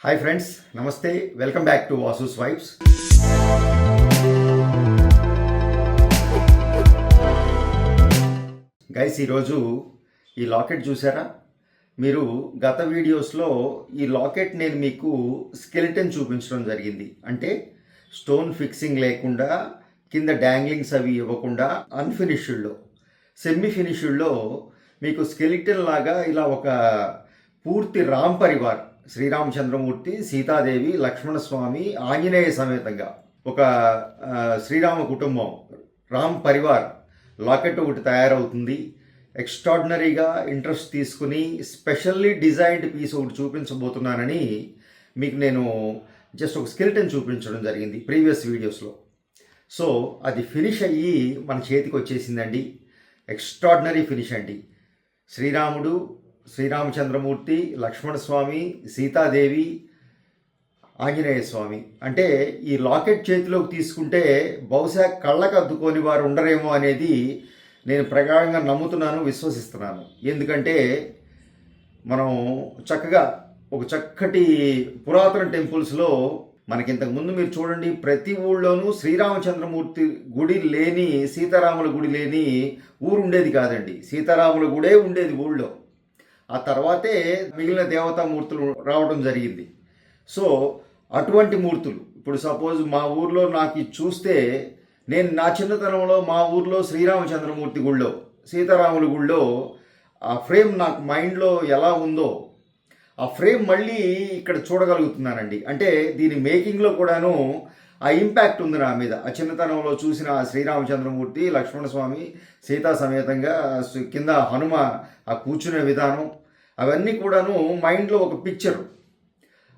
Hi friends, నమస్తే. Welcome back to Vasu's vibes. Guys, ఈరోజు ఈ లాకెట్ చూసారా? మీరు గత వీడియోస్లో ఈ లాకెట్ నేను మీకు స్కెలిటన్ చూపించడం జరిగింది. అంటే స్టోన్ ఫిక్సింగ్ లేకుండా, కింద డ్యాంగ్లింగ్స్ అవి ఇవ్వకుండా, అన్ఫినిష్డ్లో, సెమీ ఫినిష్డ్లో మీకు స్కెలిటన్ లాగా ఇలా ఒక పూర్తి రామ్ పరివార్, శ్రీరామచంద్రమూర్తి, సీతాదేవి, లక్ష్మణస్వామి, ఆంజనేయ సమేతంగా ఒక శ్రీరామ కుటుంబం, రామ్ పరివార్ లాకెట్ ఒకటి తయారవుతుంది. ఎక్స్ట్రాడినరీగా ఇంట్రెస్ట్ తీసుకుని స్పెషల్లీ డిజైన్డ్ పీస్ ఒకటి చూపించబోతున్నానని మీకు నేను జస్ట్ ఒక స్కెలిటన్ చూపించడం జరిగింది ప్రీవియస్ వీడియోస్లో. సో అది ఫినిష్ అయ్యి మన చేతికి వచ్చేసిందండి. ఎక్స్ట్రాడినరీ ఫినిష్ అండి. శ్రీరాముడు, శ్రీరామచంద్రమూర్తి, లక్ష్మణస్వామి, సీతాదేవి, ఆంజనేయ స్వామి. అంటే ఈ లాకెట్ చేతిలోకి తీసుకుంటే బహుశా కళ్ళకు అద్దుకోని వారు ఉండరేమో అనేది నేను ప్రగాఢంగా నమ్ముతున్నాను, విశ్వసిస్తున్నాను. ఎందుకంటే మనం చక్కగా ఒక చక్కటి పురాతన టెంపుల్స్లో మనకి ఇంతకుముందు మీరు చూడండి, ప్రతి ఊళ్ళోనూ శ్రీరామచంద్రమూర్తి గుడి లేని, సీతారాముల గుడి లేని ఊరు ఉండేది కాదండి. సీతారాముల గుడే ఉండేది ఊళ్ళో. ఆ తర్వాతే మిగిలిన దేవతామూర్తులు రావడం జరిగింది. సో అటువంటి మూర్తులు ఇప్పుడు సపోజ్ మా ఊర్లో నాకు చూస్తే, నేను నా చిన్నతనంలో మా ఊర్లో శ్రీరామచంద్రమూర్తి గుళ్ళో, సీతారాముల గుళ్ళో ఆ ఫ్రేమ్ నాకు మైండ్లో ఎలా ఉందో ఆ ఫ్రేమ్ మళ్ళీ ఇక్కడ చూడగలుగుతున్నానండి. అంటే దీని మేకింగ్లో కూడాను ఆ ఇంపాక్ట్ ఉంది నా మీద. ఆ చిన్నతనంలో చూసిన శ్రీరామచంద్రమూర్తి, లక్ష్మణస్వామి, సీతా సమేతంగా కింద హనుమ ఆ కూర్చునే విధానం, అవన్నీ కూడాను మైండ్లో ఒక పిక్చర్.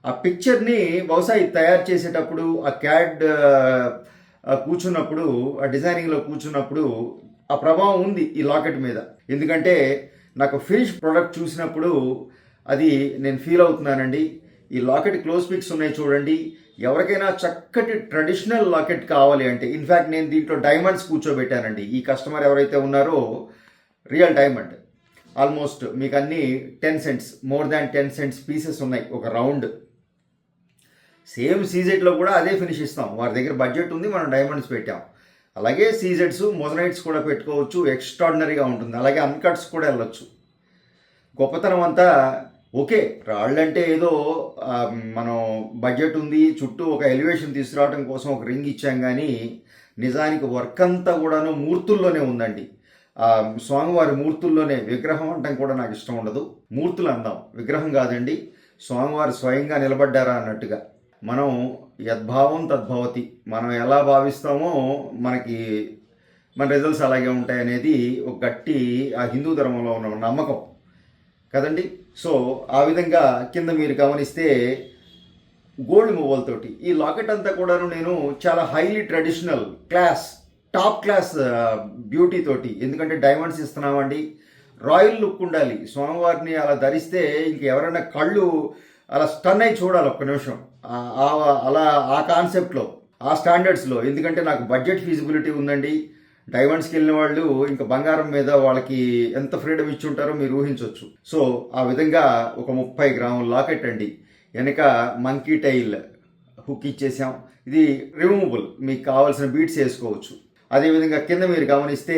ఆ పిక్చర్ని బహుశా ఇది తయారు చేసేటప్పుడు, ఆ క్యాడ్ కూర్చున్నప్పుడు, ఆ డిజైనింగ్లో కూర్చున్నప్పుడు ఆ ప్రభావం ఉంది ఈ లాకెట్ మీద. ఎందుకంటే నాకు ఫినిష్ ప్రోడక్ట్ చూసినప్పుడు అది నేను ఫీల్ అవుతున్నానండి. ఈ లాకెట్ క్లోజ్ పిక్స్ ఉన్నాయి చూడండి. ఎవరికైనా చక్కటి ట్రెడిషనల్ లాకెట్ కావాలి అంటే, ఇన్ఫ్యాక్ట్ నేను దీంట్లో డైమండ్స్ కూర్చోబెట్టానండి. ఈ కస్టమర్ ఎవరైతే ఉన్నారో రియల్ డైమండ్, ఆల్మోస్ట్ మీకు అన్ని 10 cents, more than 10 cents pieces ఉన్నాయి. ఒక రౌండ్ సేమ్ సీజెడ్లో కూడా అదే ఫినిష్ ఇస్తాం. వారి దగ్గర బడ్జెట్ ఉంది, మనం డైమండ్స్ పెట్టాం. అలాగే సీజెడ్స్, మొజనైట్స్ కూడా పెట్టుకోవచ్చు. ఎక్స్ట్రాడినరీగా ఉంటుంది. అలాగే అన్కట్స్ కూడా వెళ్ళొచ్చు. గొప్పతనం అంతా ఓకే, రాళ్ళంటే ఏదో మనం బడ్జెట్ ఉంది, చుట్టూ ఒక ఎలివేషన్ తీసుకురావడం కోసం ఒక రింగ్ ఇచ్చాం, కానీ నిజానికి వర్క్ అంతా కూడాను మూర్తుల్లోనే ఉందండి. స్వామివారి మూర్తుల్లోనే. విగ్రహం అంటాం కూడా నాకు ఇష్టం ఉండదు, మూర్తులు అందాం, విగ్రహం కాదండి. స్వామివారు స్వయంగా నిలబడ్డారా అన్నట్టుగా. మనం యద్భావం తద్భవతి, మనం ఎలా భావిస్తామో మనకి మన రిజల్ట్స్ అలాగే ఉంటాయనేది ఒక గట్టి ఆ హిందూ ధర్మంలో ఉన్న నమ్మకం కదండి. సో ఆ విధంగా కింద మీరు గమనిస్తే గోల్డ్ మువ్వలతోటి ఈ లాకెట్ అంతా కూడాను నేను చాలా highly traditional class, top class beauty తోటి, ఎందుకంటే డైమండ్స్ ఇస్తున్నామండి. రాయల్ లుక్ ఉండాలి. స్వామివారిని అలా ధరిస్తే ఇంక ఎవరైనా కళ్ళు అలా స్టన్ అయి చూడాలి ఒక్క నిమిషం. అలా ఆ కాన్సెప్ట్లో, ఆ స్టాండర్డ్స్లో. ఎందుకంటే నాకు బడ్జెట్ ఫీజిబిలిటీ ఉందండి. డైమండ్స్కి వెళ్ళిన వాళ్ళు ఇంకా బంగారం మీద వాళ్ళకి ఎంత ఫ్రీడమ్ ఇచ్చి ఉంటారో మీరు ఊహించవచ్చు. సో ఆ విధంగా ఒక 30 గ్రాముల లాకెట్ అండి. వెనక మంకీ టైల్ హుక్ ఇచ్చేసాం. ఇది రిమూవబుల్, మీకు కావాల్సిన బీడ్స్ వేసుకోవచ్చు. అదేవిధంగా కింద మీరు గమనిస్తే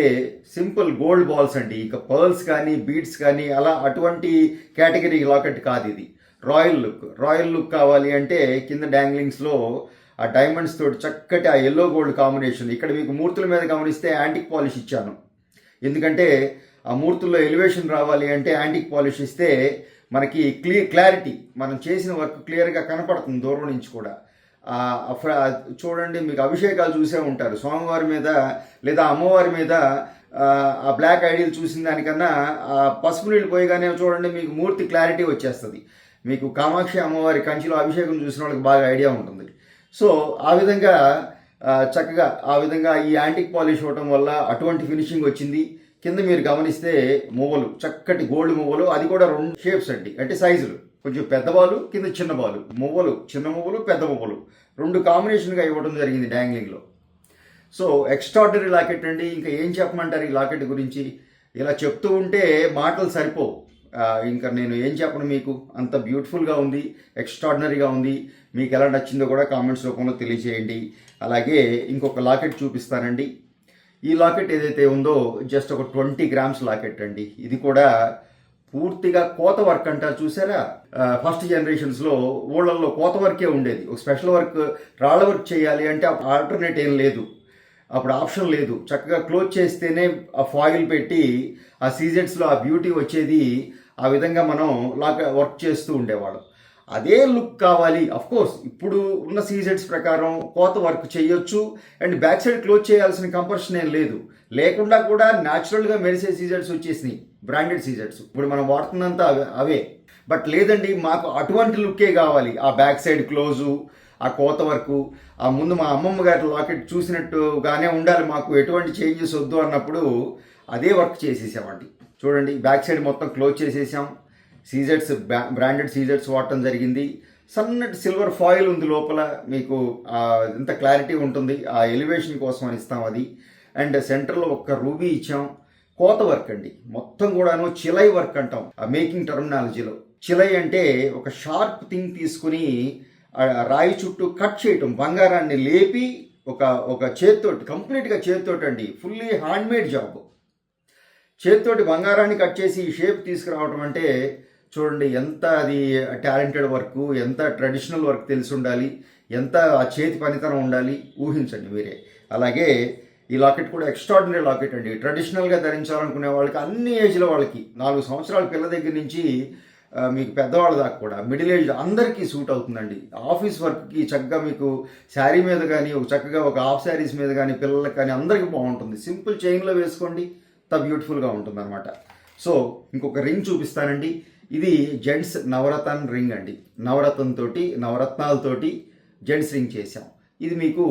సింపుల్ గోల్డ్ బాల్స్ అండి. ఇక పర్ల్స్ కానీ బీడ్స్ కానీ అలా అటువంటి కేటగిరీ లాకెట్ కాదు ఇది. రాయల్ లుక్ కావాలి అంటే కింద డ్యాంగ్లింగ్స్లో ఆ డైమండ్స్ తోటి చక్కటి ఆ ఎల్లో గోల్డ్ కాంబినేషన్. ఇక్కడ మీకు మూర్తుల మీద గమనిస్తే యాంటిక్ పాలిష్ ఇచ్చాను. ఎందుకంటే ఆ మూర్తుల్లో ఎలివేషన్ రావాలి అంటే యాంటిక్ పాలిష్ ఇస్తే మనకి క్లారిటీ, మనం చేసిన వర్క్ క్లియర్గా కనపడుతుంది దూరం నుంచి కూడా. చూడండి, మీకు అభిషేకాలు చూసే ఉంటారు స్వామివారి మీద లేదా అమ్మవారి మీద. ఆ బ్లాక్ ఐడియల్ చూసిన దానికన్నా ఆ పసుపు నీళ్ళు పోయగానే చూడండి మీకు మూర్తి క్లారిటీ వచ్చేస్తుంది. మీకు కామాక్షి అమ్మవారి కంచిలో అభిషేకం చూసిన వాళ్ళకి బాగా ఐడియా ఉంటుంది. సో ఆ విధంగా చక్కగా ఆ విధంగా ఈ యాంటిక్ పాలిష్ అవ్వటం వల్ల అటువంటి ఫినిషింగ్ వచ్చింది. కింద మీరు గమనిస్తే మువ్వలు, చక్కటి గోల్డ్ మువ్వలు, అది కూడా 2 షేప్స్ అండి. అంటే సైజులు, కొంచెం పెద్ద బాలు, కింద చిన్న బాలు, మువ్వలు, చిన్న మువ్వలు, పెద్ద మువ్వలు 2 కాంబినేషన్గా ఇవ్వడం జరిగింది డ్యాంగ్లింగ్లో. సో ఎక్స్ట్రాడినరీ లాకెట్ అండి. ఇంకా ఏం చెప్పమంటారు ఈ లాకెట్ గురించి? ఇలా చెప్తూ ఉంటే మాటలు సరిపోవు. ఇంకా నేను ఏం చెప్పను మీకు, అంత బ్యూటిఫుల్గా ఉంది, ఎక్స్ట్రాడినరీగా ఉంది. మీకు ఎలా నచ్చిందో కూడా కామెంట్స్ రూపంలో తెలియజేయండి. అలాగే ఇంకొక లాకెట్ చూపిస్తానండి. ఈ లాకెట్ ఏదైతే ఉందో జస్ట్ ఒక 20 గ్రామ్స్ లాకెట్ అండి. ఇది కూడా పూర్తిగా కోత వర్క్ అంటారు చూసారా. ఫస్ట్ జనరేషన్స్లో ఊళ్ళల్లో కోత వర్కే ఉండేది. ఒక స్పెషల్ వర్క్ రాళ్ళ వర్క్ చేయాలి అంటే ఆల్టర్నేట్ ఏం లేదు, అప్పుడు ఆప్షన్ లేదు. చక్కగా క్లోజ్ చేస్తేనే ఆ ఫాయిల్ పెట్టి ఆ సీజెట్స్లో ఆ బ్యూటీ వచ్చేది. ఆ విధంగా మనం వర్క్ చేస్తూ ఉండేవాళ్ళం. అదే లుక్ కావాలి. కోర్స్ ఇప్పుడు ఉన్న సీజెట్స్ ప్రకారం కోత వర్క్ చేయొచ్చు అండ్ బ్యాక్ సైడ్ క్లోజ్ చేయాల్సిన కంపల్షన్ ఏం లేదు. లేకుండా కూడా న్యాచురల్గా మెరిసే సీజెట్స్ వచ్చేసినాయి, బ్రాండెడ్ సీజెట్స్. ఇప్పుడు మనం వాడుతున్నంత అవే. బట్ లేదండి, మాకు అటువంటి లుక్కే కావాలి. ఆ బ్యాక్ సైడ్ క్లోజు, ఆ కోత వర్కు, ఆ ముందు మా అమ్మమ్మ గారి లాకెట్ చూసినట్టుగానే ఉండాలి, మాకు ఎటువంటి చేంజెస్ వద్దు అన్నప్పుడు అదే వర్క్ చేసేసామండి. చూడండి, బ్యాక్ సైడ్ మొత్తం క్లోజ్ చేసేసాం. సీజెట్స్ బ్రాండెడ్ సీజెట్స్ వాడటం జరిగింది. సన్నటి సిల్వర్ ఫాయిల్ ఉంది లోపల, మీకు ఎంత క్లారిటీ ఉంటుంది. ఆ ఎలివేషన్ కోసం అని ఇస్తాం అది. అండ్ సెంటర్లో ఒక్క రూబీ ఇచ్చాం. కోత వర్క్ అండి, మొత్తం కూడాను చిలై వర్క్ అంటాం ఆ మేకింగ్ టర్మినాలజీలో. చిలై అంటే ఒక షార్ప్ థింగ్ తీసుకుని రాయి చుట్టూ కట్ చేయటం, బంగారాన్ని లేపి ఒక చేత్తోటి, కంప్లీట్గా చేత్తోటి అండి, ఫుల్లీ హ్యాండ్మేడ్ జాబ్. చేత్తోటి బంగారాన్ని కట్ చేసి ఈ షేప్ తీసుకురావటం అంటే చూడండి ఎంత అది టాలెంటెడ్ వర్క్, ఎంత ట్రెడిషనల్ వర్క్ తెలిసి ఉండాలి, ఎంత ఆ చేతి పనితనం ఉండాలి, ఊహించండి మీరే. అలాగే ఈ లాకెట్ కూడా ఎక్స్ట్రాడినరీ లాకెట్ అండి. ట్రెడిషనల్గా ధరించాలనుకునే వాళ్ళకి, అన్ని ఏజ్ల వాళ్ళకి, 4 సంవత్సరాల పిల్ల దగ్గర నుంచి మీకు పెద్దవాళ్ళ దాకా కూడా, మిడిల్ ఏజ్ అందరికీ సూట్ అవుతుందండి. ఆఫీస్ వర్క్కి చక్కగా మీకు శారీ మీద కానీ, చక్కగా ఒక హాఫ్ శారీస్ మీద కానీ, పిల్లలకి కానీ అందరికీ బాగుంటుంది. సింపుల్ చైన్లో వేసుకోండి, అంత బ్యూటిఫుల్గా ఉంటుంది అనమాట. సో ఇంకొక రింగ్ చూపిస్తానండి. ఇది జెంట్స్ నవరత్న రింగ్ అండి. నవరత్నాలతోటి జెంట్స్ రింగ్ చేసాం. ఇది మీకు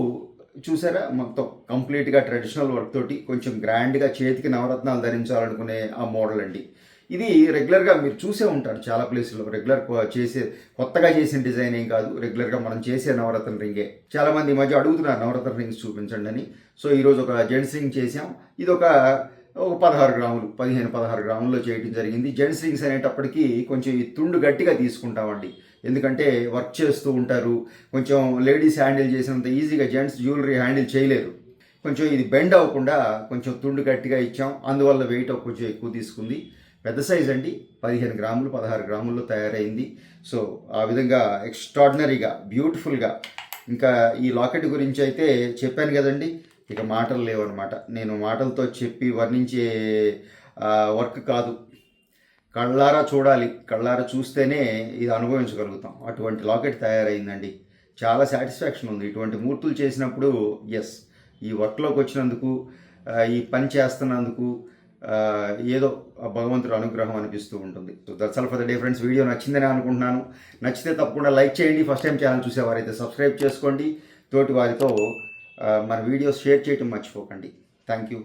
చూసారా, మొత్తం కంప్లీట్గా ట్రెడిషనల్ వర్క్ తోటి కొంచెం గ్రాండ్గా చేతికి నవరత్నాలు ధరించాలనుకునే ఆ మోడల్ అండి. ఇది రెగ్యులర్గా మీరు చూసే ఉంటారు చాలా ప్లేసుల్లో. రెగ్యులర్ చేసే, కొత్తగా చేసిన డిజైన్ ఏం కాదు, రెగ్యులర్గా మనం చేసే నవరత్న రింగే. చాలామంది ఈ మధ్య అడుగుతున్నారు నవరత్న రింగ్స్ చూపించండి అని. సో ఈరోజు ఒక జెంట్స్ రింగ్ చేసాం. ఇది ఒక 16 గ్రాములు, 15-16 గ్రాముల్లో చేయడం జరిగింది. జెంట్స్ రింగ్స్ అనేటప్పటికీ కొంచెం ఈ తుండు గట్టిగా తీసుకుంటామండి, ఎందుకంటే వర్క్ చేస్తూ ఉంటారు. కొంచెం లేడీస్ హ్యాండిల్ చేసినంత ఈజీగా జెంట్స్ జ్యువెలరీ హ్యాండిల్ చేయలేరు. కొంచెం ఇది బెండ్ అవ్వకుండా కొంచెం తుండు గట్టిగా ఇచ్చాం, అందువల్ల వెయిట్ కొంచెం ఎక్కువ తీసుకుంది. పెద్ద సైజ్ అండి, 15 గ్రాములు 16 గ్రాముల్లో తయారైంది. సో ఆ విధంగా ఎక్స్ట్రాడినరీగా బ్యూటిఫుల్గా. ఇంకా ఈ లాకెట్ గురించి అయితే చెప్పాను కదండి, ఇక మాటలు లేవన్నమాట. నేను మాటలతో చెప్పి వర్ణించే వర్క్ కాదు, కళ్ళారా చూడాలి, కళ్ళారా చూస్తేనే ఇది అనుభవించగలుగుతాం. అటువంటి లాకెట్ తయారైందండి. చాలా సాటిస్ఫాక్షన్ ఉంది ఇటువంటి మూర్తులు చేసినప్పుడు. ఎస్, ఈ వర్క్లోకి వచ్చినందుకు, ఈ పని చేస్తున్నందుకు ఏదో భగవంతుడు అనుగ్రహం అనిపిస్తూ ఉంటుంది. So that's all for the day friends. Video నచ్చిందని అనుకుంటున్నాను. నచ్చితే తప్పకుండా లైక్ చేయండి. ఫస్ట్ టైం ఛానల్ చూసేవారైతే సబ్స్క్రైబ్ చేసుకోండి. తోటి వారితో మన వీడియోస్ షేర్ చేయటం మర్చిపోకండి. Thank you.